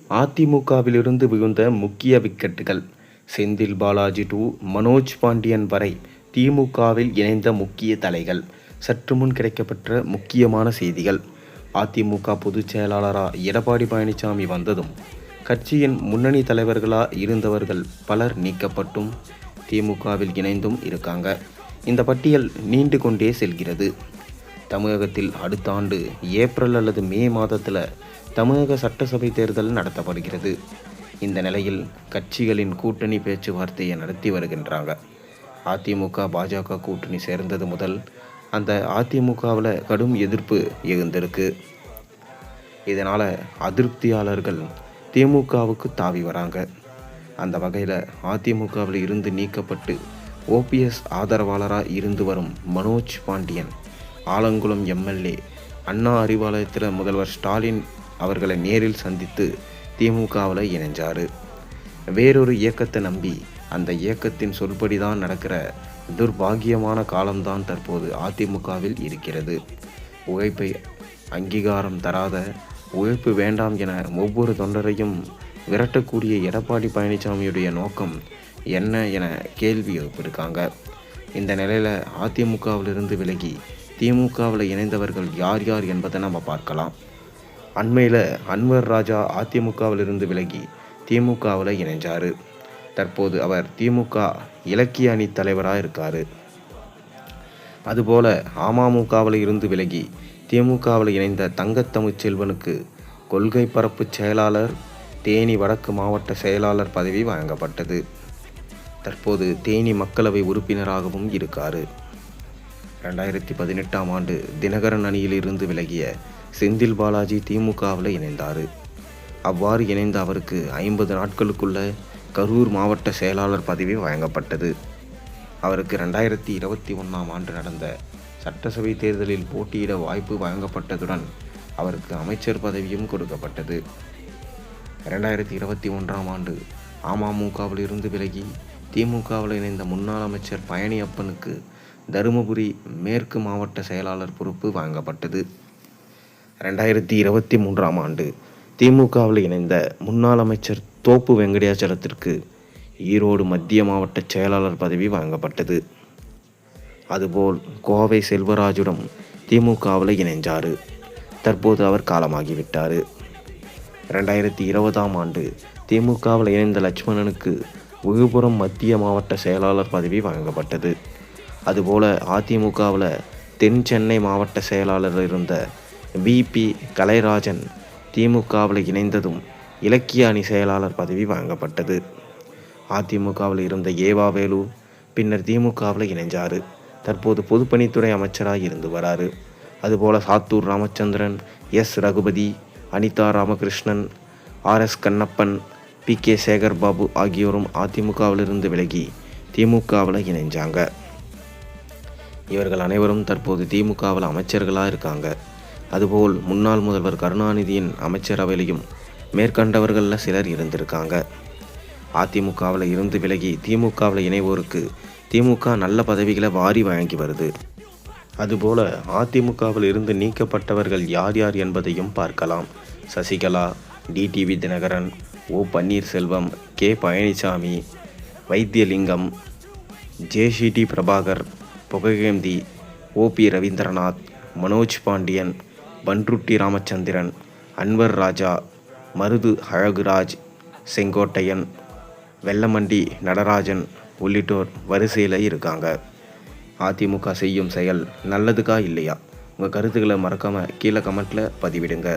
அதிமுகவிலிருந்து விழுந்த முக்கிய விக்கெட்டுகள். செந்தில் பாலாஜி டு மனோஜ் பாண்டியன் வரை திமுகவில் இணைந்த முக்கிய தலைகள். சற்று முன் கிடைக்கப்பெற்ற முக்கியமான செய்திகள். அதிமுக பொதுச் செயலாளராக எடப்பாடி பழனிசாமி வந்ததும் கட்சியின் முன்னணி தலைவர்களாக இருந்தவர்கள் பலர் நீக்கப்பட்டும் திமுகவில் இணைந்தும் இருக்காங்க. இந்த பட்டியல் நீண்டு கொண்டே செல்கிறது. தமிழகத்தில் அடுத்த ஆண்டு ஏப்ரல் அல்லது மே மாதத்தில் தமிழக சட்டசபை தேர்தல் நடத்தப்படுகிறது. இந்த நிலையில் கட்சிகளின் கூட்டணி பேச்சுவார்த்தையை நடத்தி வருகின்றாங்க. அதிமுக பாஜக கூட்டணி சேர்ந்தது முதல் அந்த அதிமுகவில் கடும் எதிர்ப்பு எழுந்திருக்கு. இதனால் அதிருப்தியாளர்கள் திமுகவுக்கு தாவி வராங்க. அந்த வகையில் அதிமுகவில் இருந்து நீக்கப்பட்டு ஓபிஎஸ் ஆதரவாளராக இருந்து வரும் மனோஜ் பாண்டியன் ஆலங்குளம் எம்எல்ஏ அண்ணா அறிவாலயத்தில் முதல்வர் ஸ்டாலின் அவர்களை நேரில் சந்தித்து திமுகவில் இணைஞ்சார். வேறொரு இயக்கத்தை நம்பி அந்த இயக்கத்தின் சொல்படி தான் நடக்கிற துர்பாகியமான காலம்தான் தற்போது அதிமுகவில் இருக்கிறது. உழைப்பை அங்கீகாரம் தராத, உழைப்பு வேண்டாம் என ஒவ்வொரு தொண்டரையும் விரட்டக்கூடிய எடப்பாடி பழனிசாமியுடைய நோக்கம் என்ன என கேள்வி எழுப்பியிருக்காங்க. இந்த நிலையில் அதிமுகவிலிருந்து விலகி திமுகவில் இணைந்தவர்கள் யார் யார் என்பதை நம்ம பார்க்கலாம். அண்மையில் அன்வர் ராஜா அதிமுகவிலிருந்து விலகி திமுகவில் இணைஞ்சார். தற்போது அவர் திமுக இலக்கிய அணி தலைவராக இருக்கார். அதுபோல் அமமுகவில் இருந்து விலகி திமுகவில் இணைந்த தங்கத்தமிழ்ச்செல்வனுக்கு கொள்கை பரப்பு செயலாளர், தேனி வடக்கு மாவட்ட செயலாளர் பதவி வழங்கப்பட்டது. தற்போது தேனி மக்களவை உறுப்பினராகவும் இருக்கார். 2018ஆம் ஆண்டு தினகரன் அணியில் இருந்து விலகிய செந்தில் பாலாஜி திமுகவில் இணைந்தார். அவ்வாறு இணைந்த அவருக்கு 50 நாட்களுக்குள்ள கரூர் மாவட்ட செயலாளர் பதவி வழங்கப்பட்டது. அவருக்கு 2021ஆம் ஆண்டு நடந்த சட்டசபை தேர்தலில் போட்டியிட வாய்ப்பு வழங்கப்பட்டதுடன் அவருக்கு அமைச்சர் பதவியும் கொடுக்கப்பட்டது. 2021ஆம் ஆண்டு அமமுகவில் இருந்து விலகி திமுகவில் இணைந்த முன்னாள் அமைச்சர் பழனியப்பனுக்கு தருமபுரி மேற்கு மாவட்ட செயலாளர் பொறுப்பு வழங்கப்பட்டது. 2023ஆம் ஆண்டு திமுகவில் இணைந்த முன்னாள் அமைச்சர் தோப்பு வெங்கடாச்சலத்திற்கு ஈரோடு மத்திய மாவட்ட செயலாளர் பதவி வழங்கப்பட்டது. அதுபோல் கோவை செல்வராஜுடன் திமுகவில் இணைஞ்சார். தற்போது அவர் காலமாகிவிட்டார். 2020ஆம் ஆண்டு திமுகவில் இணைந்த லட்சுமணனுக்கு விழுப்புரம் மத்திய மாவட்ட செயலாளர் பதவி வழங்கப்பட்டது. அதுபோல் அதிமுகவில் தென் சென்னை மாவட்ட செயலாளர் இருந்த பிபி கலைராஜன் திமுகவில் இணைந்ததும் இலக்கிய அணி செயலாளர் பதவி வழங்கப்பட்டது. அதிமுகவில் இருந்த ஏவாவேலு பின்னர் திமுகவில் இணைஞ்சார். தற்போது பொதுப்பணித்துறை அமைச்சராக இருந்து வராரு. அதுபோல் Sattur Ramachandran, S Raghupathi, Anitha Ramakrishnan, RS Kannappan, PK. Sekarbabu ஆகியோரும் அதிமுகவிலிருந்து விலகி திமுகவில் இணைஞ்சாங்க. இவர்கள் அனைவரும் தற்போது திமுகவில் அமைச்சர்களாக இருக்காங்க. அதுபோல் முன்னாள் முதல்வர் கருணாநிதியின் அமைச்சரவையிலும் மேற்கண்டவர்களில் சிலர் இருந்திருக்காங்க. அதிமுகவில் இருந்து விலகி திமுகவில் இணைவோருக்கு திமுக நல்ல பதவிகளை வாரி வழங்கி வருது. அதுபோல் அதிமுகவில் இருந்து நீக்கப்பட்டவர்கள் யார் யார் என்பதையும் பார்க்கலாம். Sasikala, TTV Dhinakaran, O Panneerselvam, K Palaniswami, Vaithilingam, JCD Prabhakar, Pugazhendhi, OP Raveendranath, Manoj Pandian, Panruti Ramachandran, Anwar Raja, Marudhu Alaguraj, Sengottaiyan, Vellamandi Natarajan உள்ளிட்டோர் வரிசையில் இருக்காங்க. அதிமுக செய்யும் செயல் நல்லதுக்கா இல்லையா? உங்கள் கருத்துக்களை மறக்காமல் கீழே கமெண்ட்டில் பதிவிடுங்க.